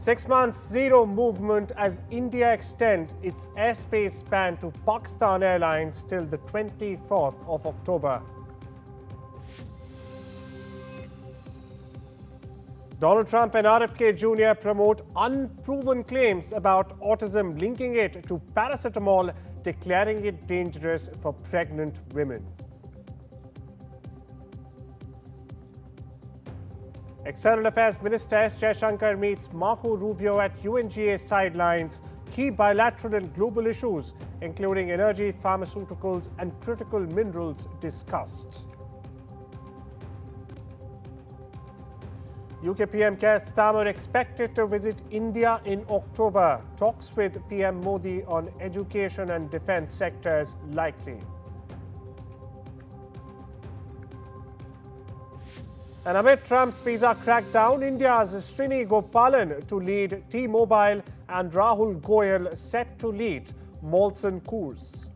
6 months, zero movement as India extends its airspace ban to Pakistan Airlines till the 24th of October. Donald Trump and RFK Jr. promote unproven claims about autism, linking it to paracetamol, declaring it dangerous for pregnant women. External Affairs Minister S. Jaishankar meets Marco Rubio at UNGA sidelines. Key bilateral and global issues, including energy, pharmaceuticals, and critical minerals, discussed. UK PM Keir Starmer expected to visit India in October. Talks with PM Modi on education and defence sectors likely. And amid Trump's visa crackdown, India's Srini Gopalan to lead T-Mobile and Rahul Goyal set to lead Molson Coors.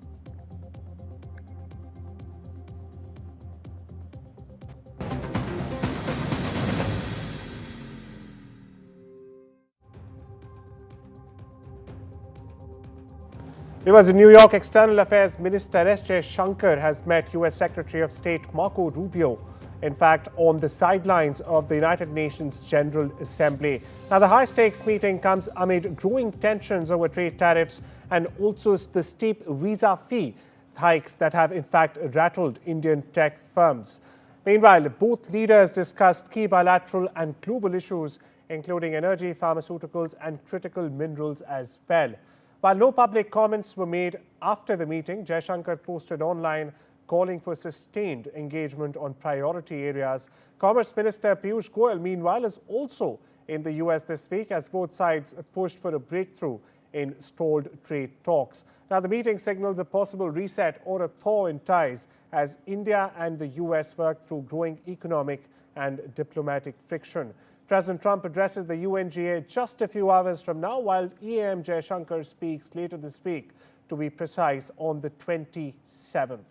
Because New York External Affairs Minister S. Jaishankar has met U.S. Secretary of State Marco Rubio, in fact, on the sidelines of the United Nations General Assembly. Now, the high-stakes meeting comes amid growing tensions over trade tariffs and also the steep visa fee hikes that have, in fact, rattled Indian tech firms. Meanwhile, both leaders discussed key bilateral and global issues, including energy, pharmaceuticals, and critical minerals as well. While no public comments were made after the meeting, Jaishankar posted online calling for sustained engagement on priority areas. Commerce Minister Piyush Goyal, meanwhile, is also in the US this week as both sides pushed for a breakthrough in stalled trade talks. Now, the meeting signals a possible reset or a thaw in ties as India and the US work through growing economic and diplomatic friction. President Trump addresses the UNGA just a few hours from now, while EAM Jaishankar speaks later this week, to be precise, on the 27th.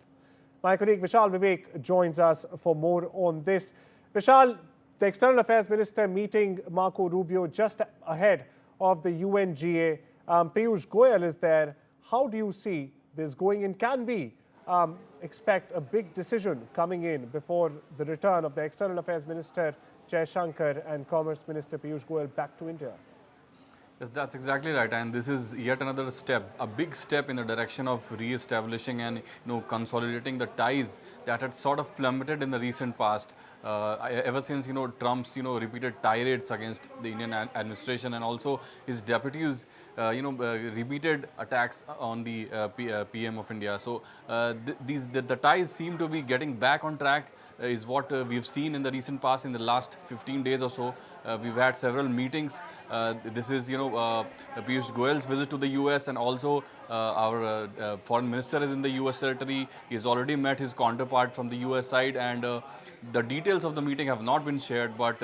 My colleague Vishal Vivek joins us for more on this. Vishal, the External Affairs Minister meeting Marco Rubio just ahead of the UNGA. Piyush Goyal is there. How do you see this going in? Can we expect a big decision coming in before the return of the External Affairs Minister Jaishankar and Commerce Minister Piyush Goyal back to India? Yes, that's exactly right, and this is yet another step, a big step in the direction of re-establishing and consolidating the ties that had sort of plummeted in the recent past. Ever since Trump's repeated tirades against the Indian administration and also his deputies repeated attacks on the PM of India. So the ties seem to be getting back on track. Is what we've seen in the recent past. In the last 15 days or so, we've had several meetings. This is Piyush Goyal's visit to the US, and also our foreign minister is in the US territory. He's already met his counterpart from the US side, and the details of the meeting have not been shared, but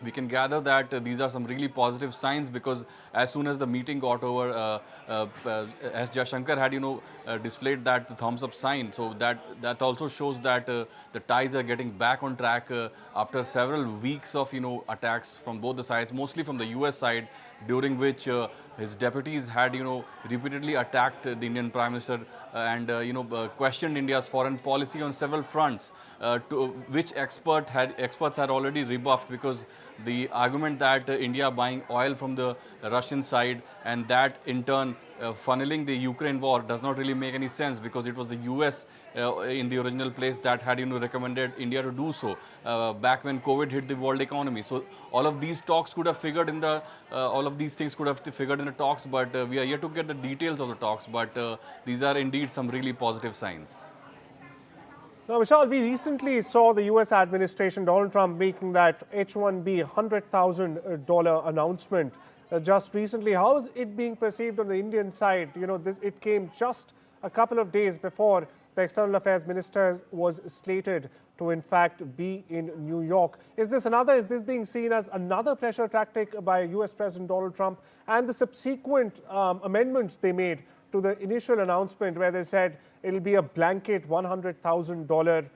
we can gather that these are some really positive signs, because as soon as the meeting got over, as Jaishankar had displayed that the thumbs up sign, so that also shows that the ties are getting back on track after several weeks of attacks from both the sides, mostly from the US side, during which his deputies had repeatedly attacked the Indian Prime Minister and questioned India's foreign policy on several fronts, to which experts had already rebuffed, because the argument that India buying oil from the Russian side and that in turn funneling the Ukraine war does not really make any sense, because it was the US in the original place that had recommended India to do so back when COVID hit the world economy. So all of these talks could have figured in the all of these things could have figured in the talks, but we are yet to get the details of the talks. But these are indeed some really positive signs. Now, Vishal, we recently saw the U.S. administration, Donald Trump, making that H-1B $100,000 announcement just recently. How is it being perceived on the Indian side? It came just a couple of days before the External Affairs Minister was slated to, in fact, be in New York. Is this being seen as another pressure tactic by U.S. President Donald Trump and the subsequent amendments they made to the initial announcement, where they said it'll be a blanket $100,000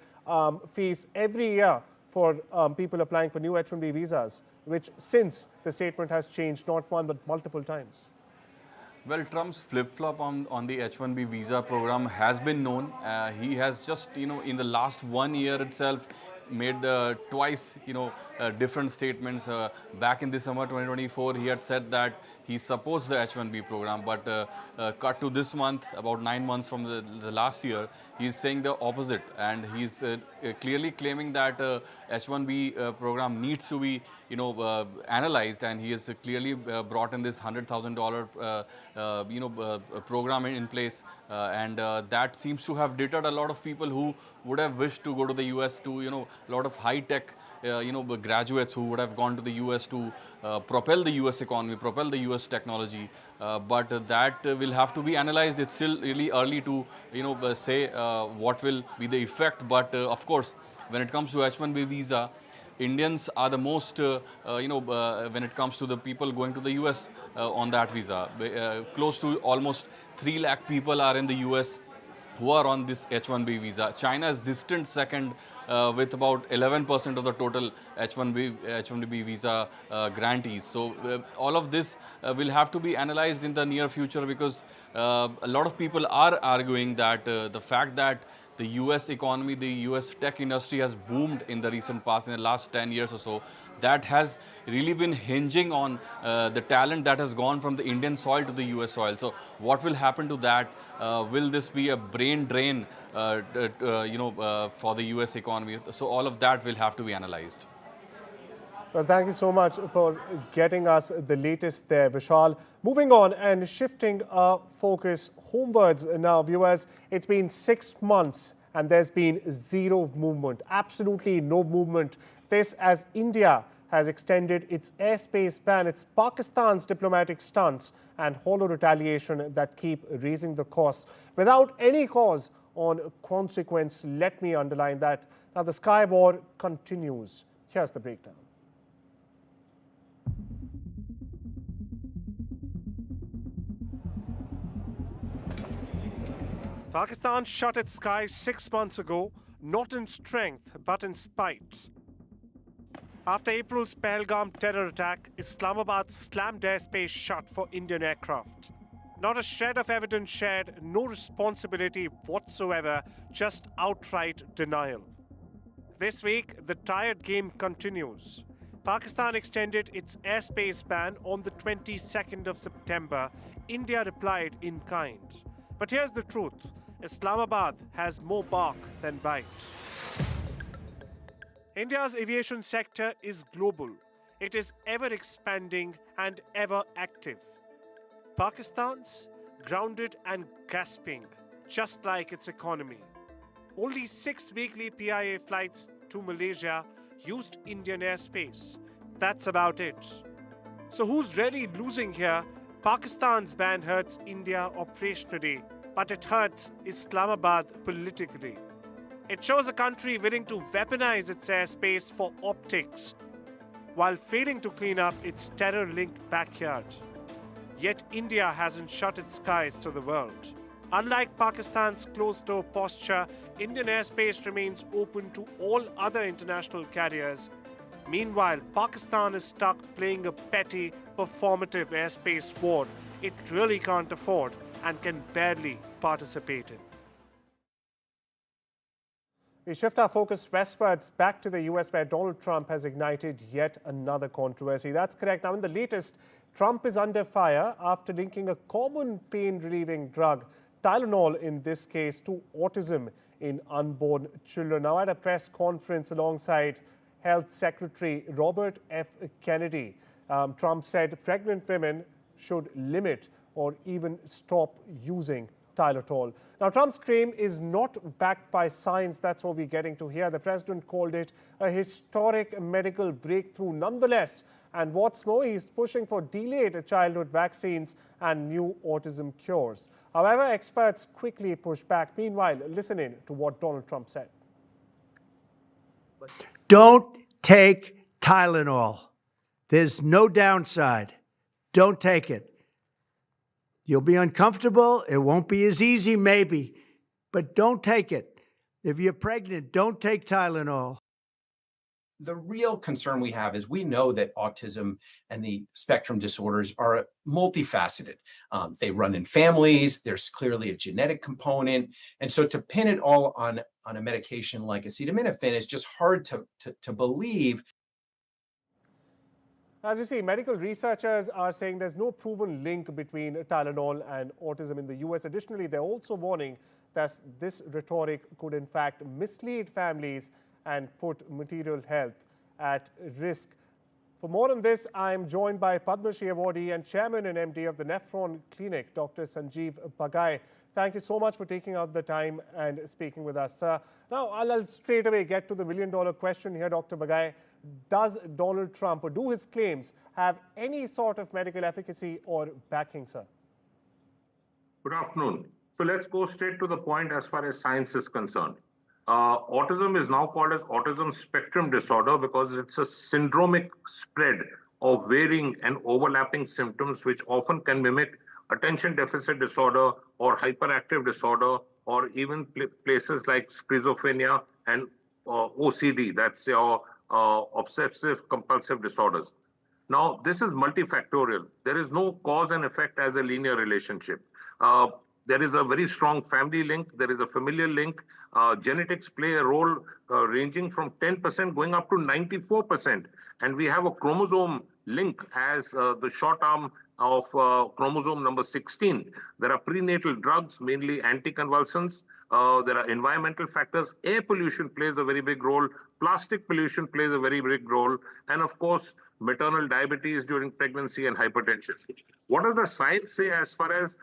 fees every year for people applying for new H-1B visas? which since the statement has changed not one but multiple times. Well, Trump's flip-flop on the H-1B visa program has been known. He has just, in the last 1 year itself, made twice, different statements. Back in December 2024, he had said that he supports the H-1B program, but cut to this month, about 9 months from the last year, he's saying the opposite, and he's clearly claiming that H-1B program needs to be, analyzed, and he has clearly brought in this $100,000, program in place, and that seems to have deterred a lot of people who would have wished to go to the US to, a lot of high-tech, graduates who would have gone to the US to propel the US economy, propel the US technology, but that will have to be analyzed. It's still really early to, say what will be the effect, but of course, when it comes to H-1B visa, Indians are the most, when it comes to the people going to the US on that visa. Close to almost 3 lakh people are in the US who are on this H-1B visa. China is distant second with about 11% of the total H-1B visa grantees. So all of this will have to be analyzed in the near future, because a lot of people are arguing that the fact that the US economy, the US tech industry has boomed in the recent past, in the last 10 years or so. That has really been hinging on the talent that has gone from the Indian soil to the US soil. So what will happen to that? Will this be a brain drain, for the US economy? So all of that will have to be analyzed. Well, thank you so much for getting us the latest there, Vishal. Moving on and shifting our focus homewards now, viewers. It's been 6 months and there's been zero movement, absolutely no movement. This as India has extended its airspace ban. It's Pakistan's diplomatic stunts and hollow retaliation that keep raising the costs without any cause or consequence. Let me underline that. Now, the sky war continues. Here's the breakdown. Pakistan shut its skies 6 months ago, not in strength, but in spite. After April's Pahalgam terror attack, Islamabad slammed airspace shut for Indian aircraft. Not a shred of evidence shared, no responsibility whatsoever, just outright denial. This week, the tired game continues. Pakistan extended its airspace ban on the 22nd of September. India replied in kind. But here's the truth. Islamabad has more bark than bite. India's aviation sector is global. It is ever expanding and ever active. Pakistan's grounded and gasping, just like its economy. Only 6 weekly PIA flights to Malaysia used Indian airspace. That's about it. So who's really losing here? Pakistan's ban hurts India operationally, but it hurts Islamabad politically. It shows a country willing to weaponize its airspace for optics while failing to clean up its terror-linked backyard. Yet India hasn't shut its skies to the world. Unlike Pakistan's closed-door posture, Indian airspace remains open to all other international carriers. Meanwhile, Pakistan is stuck playing a petty, performative airspace war it really can't afford and can barely participate in. We shift our focus westwards back to the US, where Donald Trump has ignited yet another controversy. That's correct. Now, in the latest, Trump is under fire after linking a common pain-relieving drug, Tylenol in this case, to autism in unborn children. Now, at a press conference alongside Health Secretary Robert F. Kennedy, Trump said pregnant women should limit or even stop using Tylenol. Now, Trump's claim is not backed by science. That's what we're getting to here. The president called it a historic medical breakthrough nonetheless. And what's more, he's pushing for delayed childhood vaccines and new autism cures. However, experts quickly push back. Meanwhile, listen in to what Donald Trump said. Don't take Tylenol. There's no downside. Don't take it. You'll be uncomfortable. It won't be as easy, maybe, but don't take it. If you're pregnant, don't take Tylenol. the real concern we have is we know that autism and the spectrum disorders are multifaceted. They run in families. There's clearly a genetic component. And so to pin it all on a medication like acetaminophen is just hard to believe. As you see, medical researchers are saying there's no proven link between Tylenol and autism in the US. Additionally, they're also warning that this rhetoric could in fact mislead families and put material health at risk. For more on this, I am joined by Padma Shri awardee and chairman and MD of the Nephron Clinic, Dr. Sanjeev Bagai. Thank you so much for taking out the time and speaking with us. Now, I'll straight away get to the million-dollar question here, Dr. Bagai. Does Donald Trump or do his claims have any sort of medical efficacy or backing, sir? Good afternoon. So let's go straight to the point as far as science is concerned. Autism is now called as autism spectrum disorder because it's a syndromic spread of varying and overlapping symptoms which often can mimic attention deficit disorder or hyperactive disorder or even places like schizophrenia and OCD, that's your obsessive compulsive disorders. Now, this is multifactorial. There is no cause and effect as a linear relationship. There is a very strong family link. There is a familial link. Genetics play a role ranging from 10% going up to 94%. And we have a chromosome link as the short arm of chromosome number 16. There are prenatal drugs, mainly anticonvulsants. There are environmental factors. Air pollution plays a very big role. Plastic pollution plays a very big role. And of course, maternal diabetes during pregnancy and hypertension. What does the science say as far as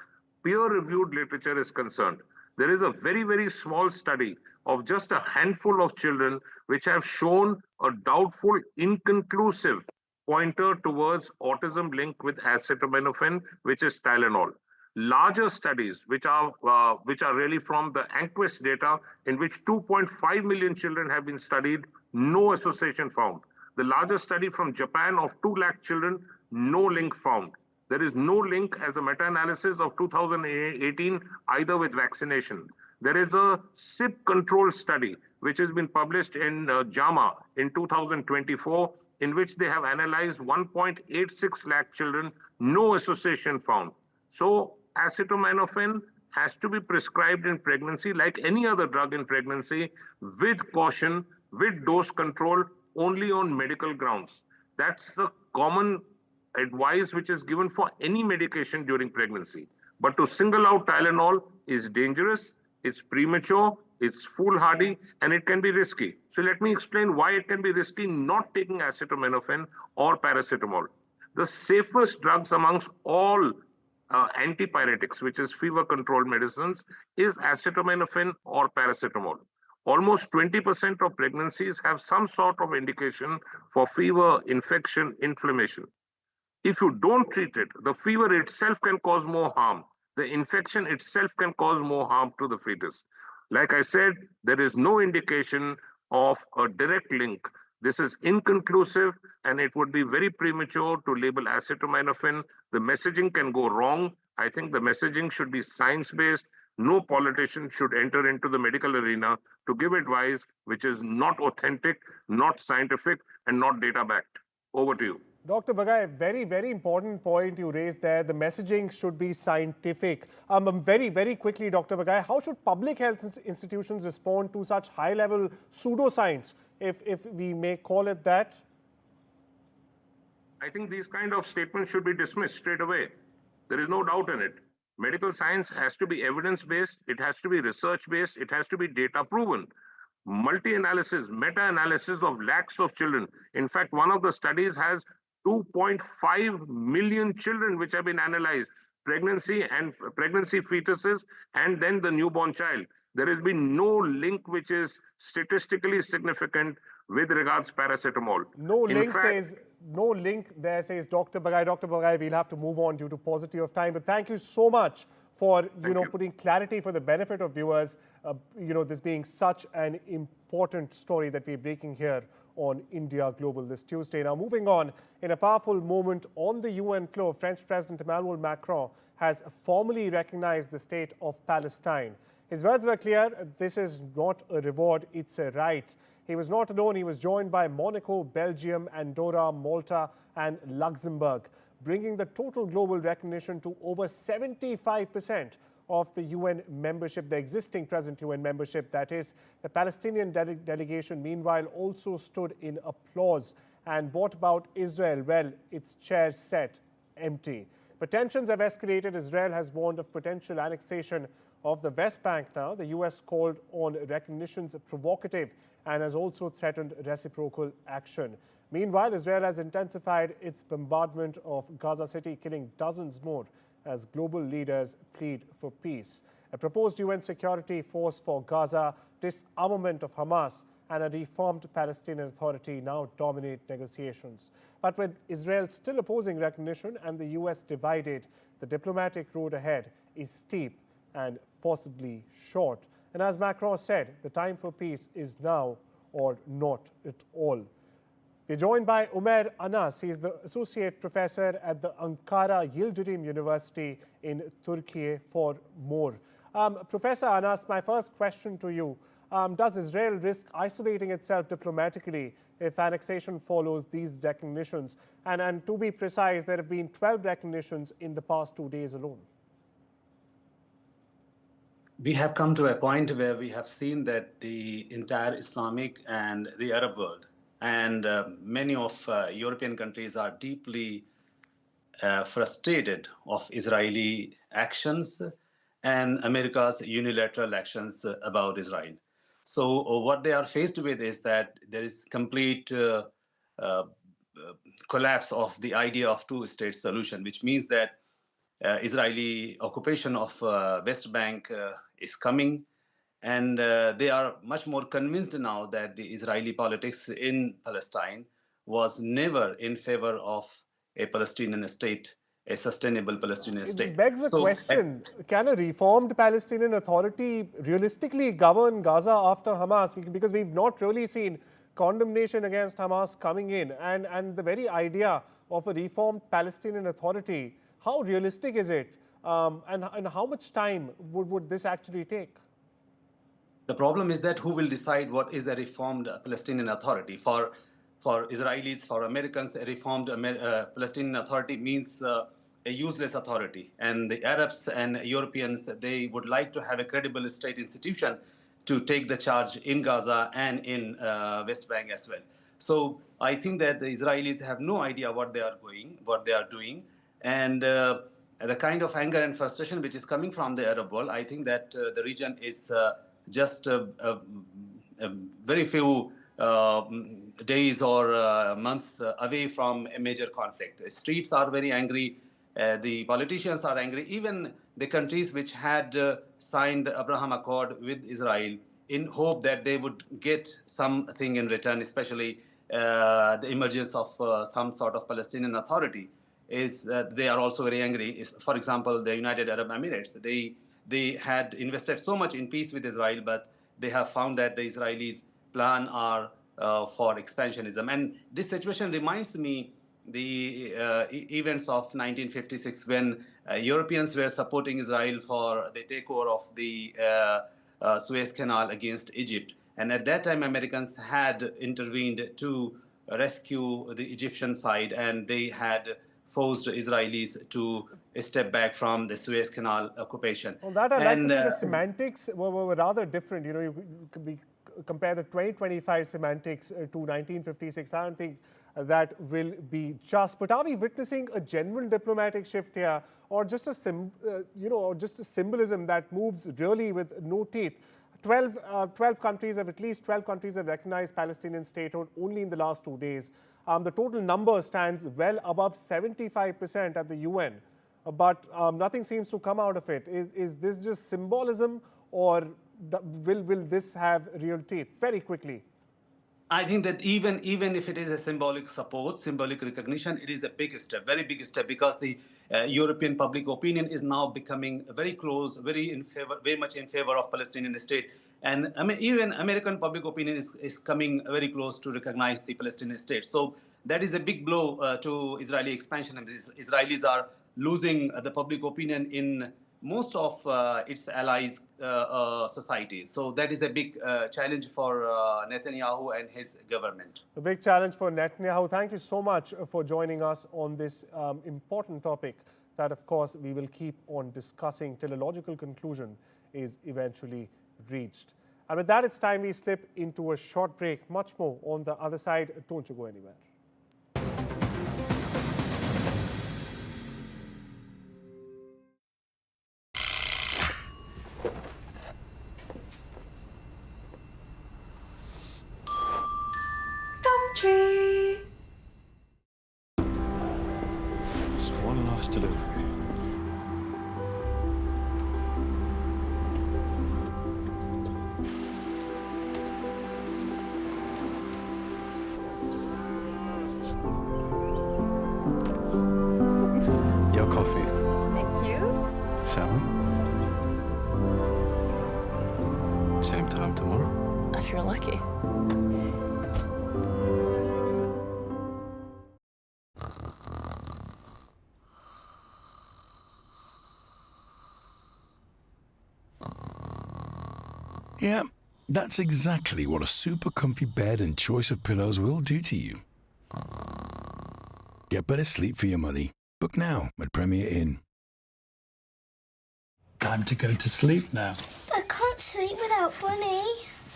peer-reviewed literature is concerned? There is a very, very small study of just a handful of children which have shown a doubtful, inconclusive pointer towards autism link with acetaminophen, which is Tylenol. Larger studies, which are really from the Anquist data, in which 2.5 million children have been studied, no association found. The largest study from Japan of 2 lakh children, no link found. There is no link as a meta-analysis of 2018 either with vaccination. There is a SIP control study which has been published in JAMA in 2024 in which they have analyzed 1.86 lakh children, no association found. So acetaminophen has to be prescribed in pregnancy like any other drug in pregnancy with caution, with dose control, only on medical grounds. That's the common advice which is given for any medication during pregnancy. But to single out Tylenol is dangerous, it's premature, it's foolhardy, and it can be risky. So let me explain why it can be risky not taking acetaminophen or paracetamol. The safest drugs amongst all antipyretics, which is fever control medicines, is acetaminophen or paracetamol. Almost 20% of pregnancies have some sort of indication for fever, infection, inflammation. If you don't treat it, the fever itself can cause more harm. The infection itself can cause more harm to the fetus. Like I said, there is no indication of a direct link. This is inconclusive, and it would be very premature to label acetaminophen. The messaging can go wrong. I think the messaging should be science-based. No politician should enter into the medical arena to give advice which is not authentic, not scientific, and not data-backed. Over to you. Dr. Bagai, very, very important point you raised there. The messaging should be scientific. Very, very quickly, Dr. Bagai, how should public health institutions respond to such high-level pseudoscience, if we may call it that? I think these kind of statements should be dismissed straight away. There is no doubt in it. Medical science has to be evidence-based, it has to be research-based, it has to be data-proven. Multi-analysis, meta-analysis of lakhs of children. In fact, one of the studies has 2.5 million children which have been analyzed, pregnancy fetuses, and then the newborn child. There has been no link which is statistically significant with regards paracetamol. No link there, says Dr. Bagai. Dr. Bagai, we'll have to move on due to paucity of time. But thank you so much for putting clarity for the benefit of viewers. This being such an important story that we're breaking here on India Global this Tuesday. Now, moving on, in a powerful moment on the UN floor, French President Emmanuel Macron has formally recognized the state of Palestine. His words were clear: this is not a reward, it's a right. He was not alone. He was joined by Monaco, Belgium, Andorra, Malta, and Luxembourg, bringing the total global recognition to over 75% of the UN membership, the existing present UN membership, that is. The Palestinian delegation, meanwhile, also stood in applause. And what about Israel? Well, its chairs sat empty. But tensions have escalated. Israel has warned of potential annexation of the West Bank now. The U.S. called on recognitions provocative and has also threatened reciprocal action. Meanwhile, Israel has intensified its bombardment of Gaza City, killing dozens more as global leaders plead for peace. A proposed UN security force for Gaza, disarmament of Hamas, and a reformed Palestinian Authority now dominate negotiations. But with Israel still opposing recognition and the U.S. divided, the diplomatic road ahead is steep and possibly short. And as Macron said, the time for peace is now or not at all. We're joined by Umer Anas. He is the Associate Professor at the Ankara Yildirim University in Turkey for more. Professor Anas, my first question to you. Does Israel risk isolating itself diplomatically if annexation follows these recognitions? And to be precise, there have been 12 recognitions in the past 2 days alone. We have come to a point where we have seen that the entire Islamic and the Arab world and many of European countries are deeply frustrated of Israeli actions and America's unilateral actions about Israel. So what they are faced with is that there is complete collapse of the idea of two-state solution, which means that Israeli occupation of West Bank is coming, and they are much more convinced now that the Israeli politics in Palestine was never in favor of a Palestinian state, a sustainable Palestinian state. It begs the question, can a reformed Palestinian Authority realistically govern Gaza after Hamas? Because we've not really seen condemnation against Hamas coming in. And the very idea of a reformed Palestinian Authority, how realistic is it? And how much time would this actually take? The problem is that who will decide what is a reformed Palestinian Authority? For Israelis, for Americans, a reformed Palestinian Authority means a useless authority. And the Arabs and Europeans, they would like to have a credible state institution to take the charge in Gaza and in West Bank as well. So I think that the Israelis have no idea what they are doing. And the kind of anger and frustration which is coming from the Arab world, I think that the region is just very few days or months away from a major conflict. The streets are very angry. The politicians are angry. Even the countries which had signed the Abraham Accord with Israel in hope that they would get something in return, especially the emergence of some sort of Palestinian Authority, is that they are also very angry. For example, the United Arab Emirates, they had invested so much in peace with Israel, but they have found that the Israelis' plan are for expansionism. And this situation reminds me the events of 1956 when Europeans were supporting Israel for the takeover of the Suez Canal against Egypt. And at that time, Americans had intervened to rescue the Egyptian side, and they had forced Israelis to step back from the Suez Canal occupation. Well, that I'd like to say the semantics were rather different. You know, you compare the 2025 semantics to 1956. I don't think that will be just. But are we witnessing a genuine diplomatic shift here, or just a symbolism that moves really with no teeth? 12 countries have, at least 12 countries have recognized Palestinian statehood only in the last 2 days. The total number stands well above 75% at the UN, but nothing seems to come out of it. Is this just symbolism, or will this have real teeth? Very quickly. I think that even if it is a symbolic support, symbolic recognition, it is a big step, very big step, because the European public opinion is now becoming very close, very much in favor of Palestinian state. And I mean, even American public opinion is coming very close to recognize the Palestinian state. So that is a big blow to Israeli expansion. And Israelis are losing the public opinion in most of its allies societies. So that is a big challenge for Netanyahu and his government. A big challenge for Netanyahu. Thank you so much for joining us on this important topic that, of course, we will keep on discussing till a logical conclusion is eventually reached. And with that, it's time we slip into a short break. Much more on the other side. Don't you go anywhere. Just one last delivery. Your coffee. Thank you. Shall we? Same time tomorrow? If you're lucky. Yeah, that's exactly what a super comfy bed and choice of pillows will do to you. Get better sleep for your money. Book now at Premier Inn. Time to go to sleep now. I can't sleep without Bunny.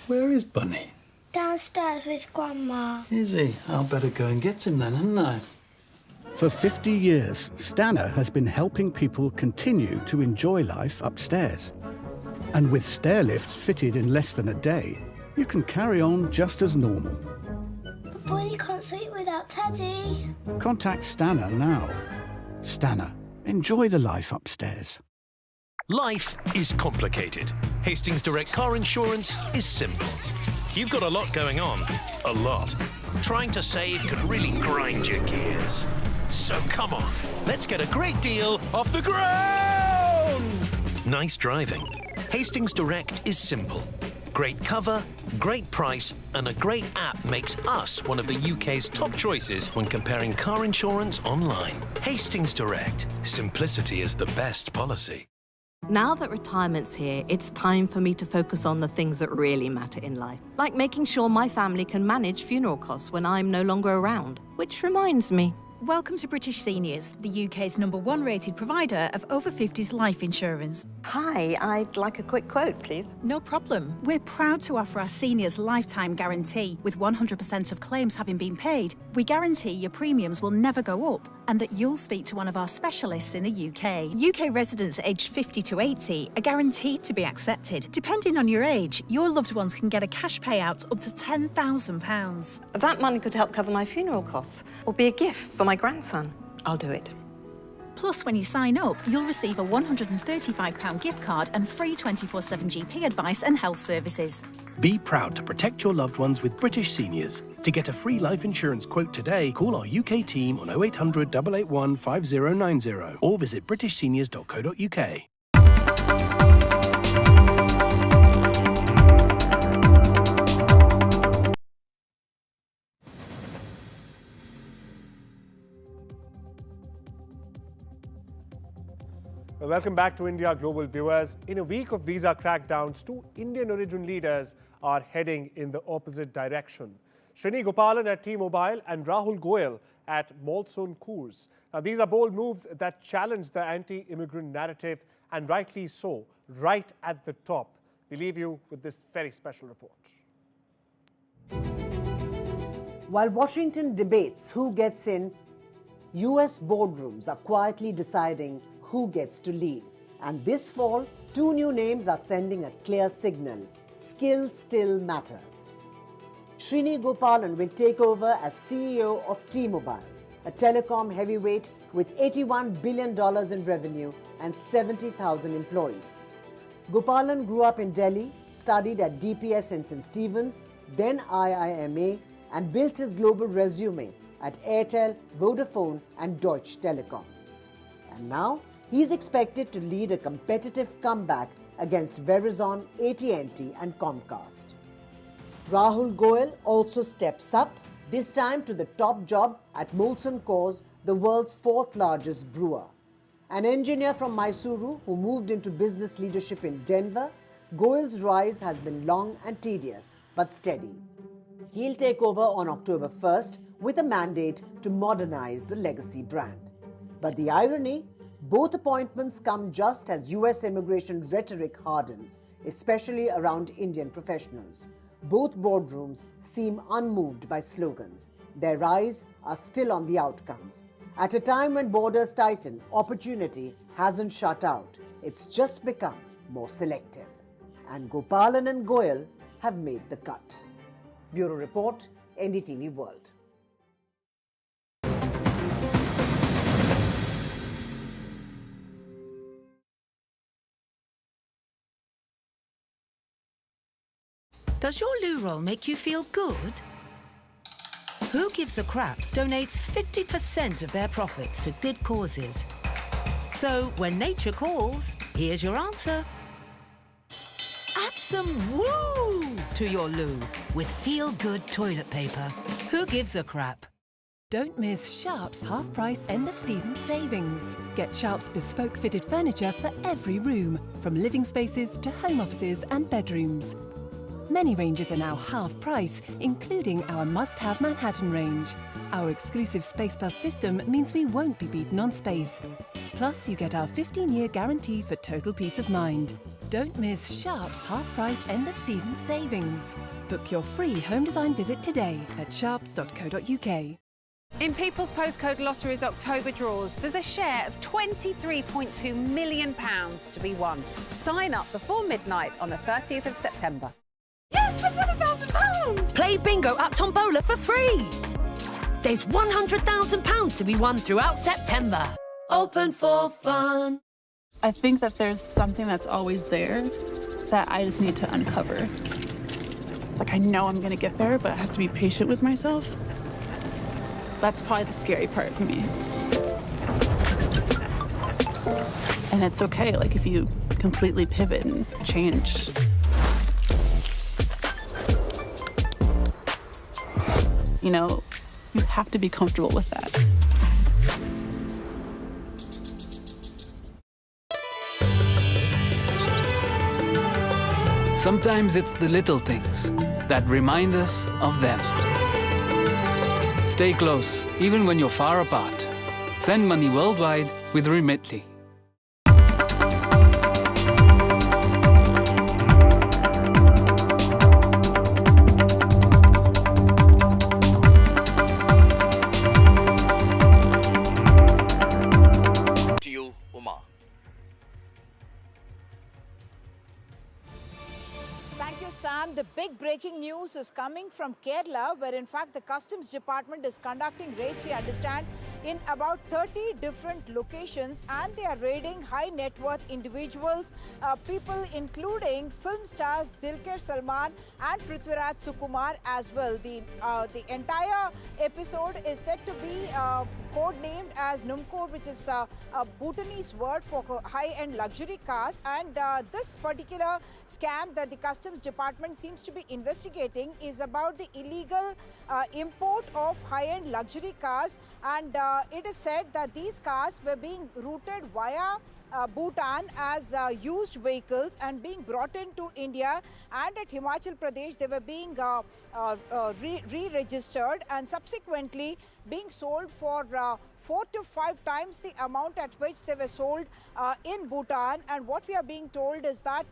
Where is Bunny? Downstairs with Grandma. Is he? I'll better go and get him then, hadn't I? For 50 years, Stana has been helping people continue to enjoy life upstairs. And with stair lifts fitted in less than a day, you can carry on just as normal. But Bunny can't sleep without Teddy. Contact Stana now. Stana, enjoy the life upstairs. Life is complicated. Hastings Direct Car Insurance is simple. You've got a lot going on. A lot. Trying to save could really grind your gears. So come on, let's get a great deal off the ground! Nice driving. Hastings Direct is simple. Great cover, great price, and a great app makes us one of the UK's top choices when comparing car insurance online. Hastings Direct. Simplicity is the best policy. Now that retirement's here, it's time for me to focus on the things that really matter in life, like making sure my family can manage funeral costs when I'm no longer around. Which reminds me. Welcome to British Seniors, the UK's #1 rated provider of over 50s life insurance. Hi, I'd like a quick quote, please. No problem. We're proud to offer our seniors lifetime guarantee, with 100% of claims having been paid. We guarantee your premiums will never go up and that you'll speak to one of our specialists in the UK. UK residents aged 50 to 80 are guaranteed to be accepted. Depending on your age, your loved ones can get a cash payout up to £10,000. That money could help cover my funeral costs or be a gift for my grandson. I'll do it. Plus, when you sign up, you'll receive a £135 gift card and free 24/7 GP advice and health services. Be proud to protect your loved ones with British Seniors. To get a free life insurance quote today, call our UK team on 0800 881 5090 or visit britishseniors.co.uk. Welcome back to India Global viewers. In a week of visa crackdowns, two Indian origin leaders are heading in the opposite direction. Srini Gopalan at T-Mobile and Rahul Goyal at Molson Coors. Now, these are bold moves that challenge the anti-immigrant narrative, and rightly so, right at the top. We leave you with this very special report. While Washington debates who gets in, US boardrooms are quietly deciding who gets to lead. And this fall, two new names are sending a clear signal. Skill still matters. Srini Gopalan will take over as CEO of T-Mobile, a telecom heavyweight with $81 billion in revenue and 70,000 employees. Gopalan grew up in Delhi, studied at DPS in St. Stephen's, then IIMA, and built his global resume at Airtel, Vodafone, and Deutsche Telekom. And now, he's expected to lead a competitive comeback against Verizon, AT&T, and Comcast. Rahul Goyal also steps up, this time to the top job at Molson Coors, the world's fourth largest brewer. An engineer from Mysuru who moved into business leadership in Denver, Goyal's rise has been long and tedious, but steady. He'll take over on October 1st with a mandate to modernize the legacy brand. But the irony, both appointments come just as US immigration rhetoric hardens, especially around Indian professionals. Both boardrooms seem unmoved by slogans. Their eyes are still on the outcomes. At a time when borders tighten, opportunity hasn't shut out. It's just become more selective. And Gopalan and Goyal have made the cut. Bureau Report, NDTV World. Does your loo roll make you feel good? Who Gives a Crap donates 50% of their profits to good causes. So when nature calls, here's your answer. Add some woo to your loo with feel-good toilet paper. Who Gives a Crap? Don't miss Sharp's half-price end-of-season savings. Get Sharp's bespoke fitted furniture for every room, from living spaces to home offices and bedrooms. Many ranges are now half price, including our must-have Manhattan range. Our exclusive Space Plus system means we won't be beaten on space. Plus, you get our 15-year guarantee for total peace of mind. Don't miss Sharp's half-price end-of-season savings. Book your free home design visit today at sharps.co.uk. In People's Postcode Lottery's October draws, there's a share of £23.2 million to be won. Sign up before midnight on the 30th of September. Yes, I've won £1,000! Play bingo at Tombola for free! There's £100,000 to be won throughout September. Open for fun. I think that there's something that's always there that I just need to uncover. Like, I know I'm gonna get there, but I have to be patient with myself. That's probably the scary part for me. And it's okay, like, if you completely pivot and change. You know, you have to be comfortable with that. Sometimes it's the little things that remind us of them. Stay close, even when you're far apart. Send money worldwide with Remitly. The big breaking news is coming from Kerala, where in fact the Customs Department is conducting raids, we understand, in about 30 different locations, and they are raiding high net worth individuals, people including film stars Dulquer Salmaan and Prithviraj Sukumar as well. The entire episode is said to be codenamed as Numco, which is a Bhutanese word for high-end luxury cars, and this particular scam that the Customs Department seems to be investigating is about the illegal import of high-end luxury cars, and it is said that these cars were being routed via Bhutan as used vehicles and being brought into India, and at Himachal Pradesh they were being re-registered and subsequently being sold for 4 to 5 times the amount at which they were sold in Bhutan. And what we are being told is that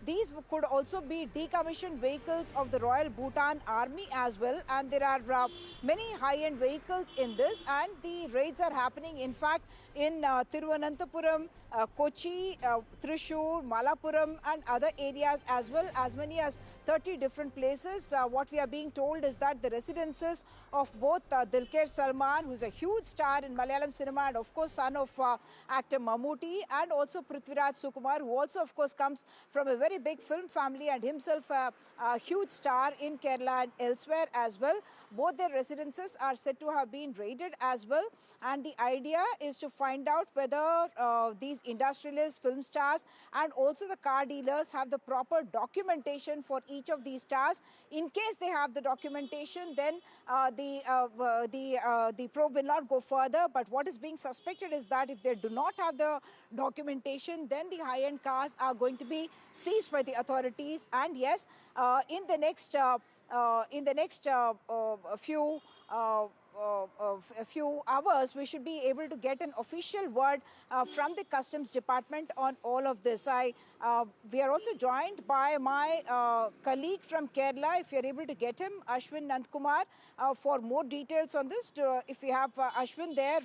these could also be decommissioned vehicles of the Royal Bhutan Army as well, and there are many high-end vehicles in this, and the raids are happening in fact in Thiruvananthapuram, Kochi, Thrissur, Malappuram and other areas as well, as many as 30 different places. What we are being told is that the residences of both Dulquer Salmaan, who is a huge star in Malayalam cinema and of course son of actor Mammootty, and also Prithviraj Sukumar, who also of course comes from a very big film family and himself a huge star in Kerala and elsewhere as well. Both their residences are said to have been raided as well, and the idea is to find out whether these industrialists, film stars, and also the car dealers have the proper documentation for each of these stars. In case they have the documentation, then the probe will not go further. But what is being suspected is that if they do not have the documentation, then the high-end cars are going to be seized by the authorities. And yes, in the next few hours, we should be able to get an official word from the Customs Department on all of this. We are also joined by my colleague from Kerala, if you're able to get him, Ashwin Nandkumar, for more details on this. If we have Ashwin there,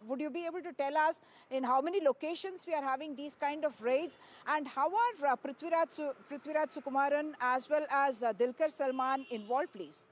would you be able to tell us in how many locations we are having these kind of raids, and how are Prithviraj Sukumaran as well as Dilkar Salman involved, please?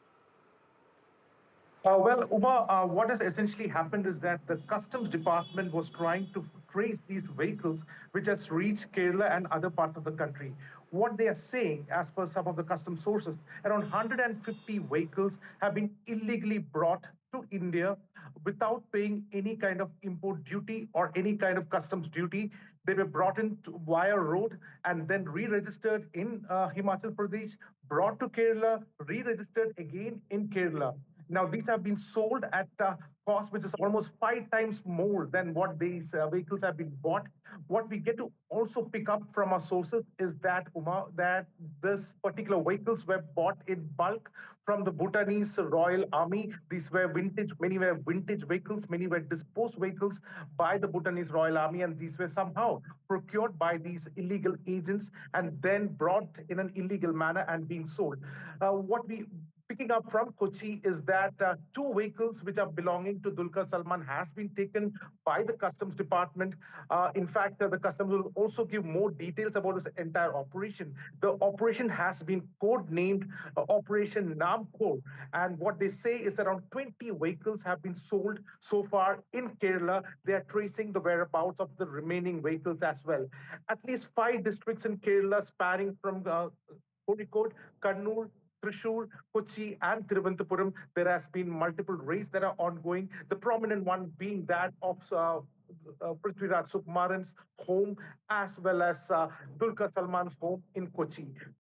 Well, Uma, what has essentially happened is that the Customs Department was trying to trace these vehicles which has reached Kerala and other parts of the country. What they are saying, as per some of the customs sources, around 150 vehicles have been illegally brought to India without paying any kind of import duty or any kind of customs duty. They were brought in via road and then re-registered in Himachal Pradesh, brought to Kerala, re-registered again in Kerala. Now, these have been sold at a cost which is almost 5 times more than what these vehicles have been bought. What we get to also pick up from our sources is that, Uma, that this particular vehicles were bought in bulk from the Bhutanese Royal Army. These were vintage, many were vintage vehicles, many were disposed vehicles by the Bhutanese Royal Army, and these were somehow procured by these illegal agents and then brought in an illegal manner and being sold. What we picking up from Kochi is that 2 vehicles which are belonging to Dulkar Salman has been taken by the Customs Department. In fact, the Customs will also give more details about this entire operation. The operation has been code-named Operation Namkor, and what they say is around 20 vehicles have been sold so far in Kerala. They are tracing the whereabouts of the remaining vehicles as well. At least 5 districts in Kerala spanning from Kozhikode, Kannur, Thrissur, Kochi, and Thiruvananthapuram, there has been multiple raids that are ongoing. The prominent one being that of Prithviraj Sukumaran's home as well as Dulkar Salman's home in Kochi.